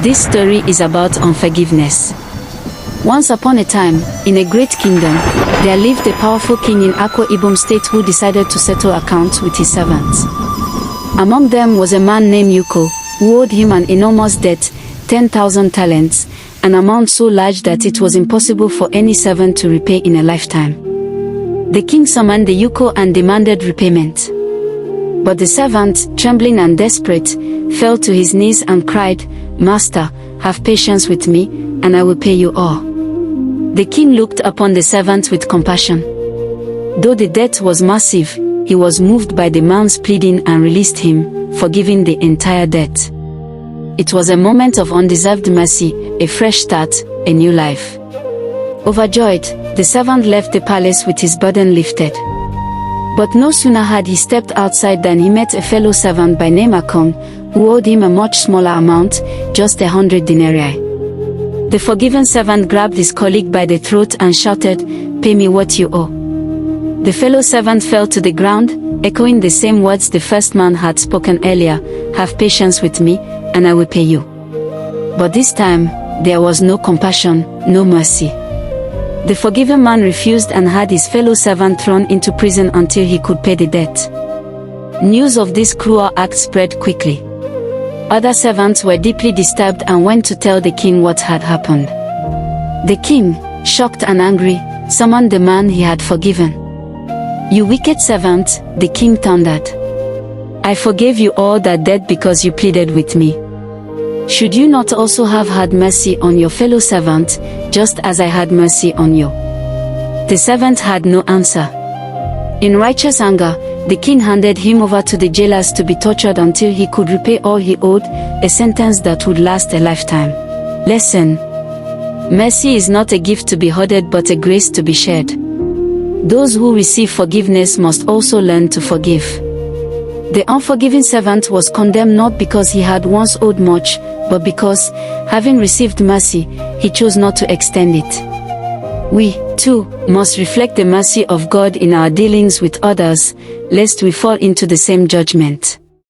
This story is about unforgiveness. Once upon a time, in a great kingdom, there lived a powerful king in Akwa Ibom State who decided to settle accounts with his servants. Among them was a man named Yuko, who owed him an enormous debt, 10,000 talents, an amount so large that it was impossible for any servant to repay in a lifetime. The king summoned the Yuko and demanded repayment. But the servant, trembling and desperate, fell to his knees and cried, "Master, have patience with me, and I will pay you all." The king looked upon the servant with compassion. Though the debt was massive, he was moved by the man's pleading and released him, forgiving the entire debt. It was a moment of undeserved mercy, a fresh start, a new life. Overjoyed, the servant left the palace with his burden lifted. But no sooner had he stepped outside than he met a fellow servant by name Akon, who owed him a much smaller amount, just 100 denarii. The forgiven servant grabbed his colleague by the throat and shouted, "Pay me what you owe." The fellow servant fell to the ground, echoing the same words the first man had spoken earlier, "Have patience with me, and I will pay you." But this time, there was no compassion, no mercy. The forgiven man refused and had his fellow servant thrown into prison until he could pay the debt. News of this cruel act spread quickly. Other servants were deeply disturbed and went to tell the king what had happened. The king, shocked and angry, summoned the man he had forgiven. "You wicked servant," the king thundered. "I forgave you all that debt because you pleaded with me. Should you not also have had mercy on your fellow servant, just as I had mercy on you?" The servant had no answer. In righteous anger, the king handed him over to the jailers to be tortured until he could repay all he owed, a sentence that would last a lifetime. Lesson: mercy is not a gift to be hoarded but a grace to be shared. Those who receive forgiveness must also learn to forgive. The unforgiving servant was condemned not because he had once owed much, but because, having received mercy, he chose not to extend it. We, too, must reflect the mercy of God in our dealings with others, lest we fall into the same judgment.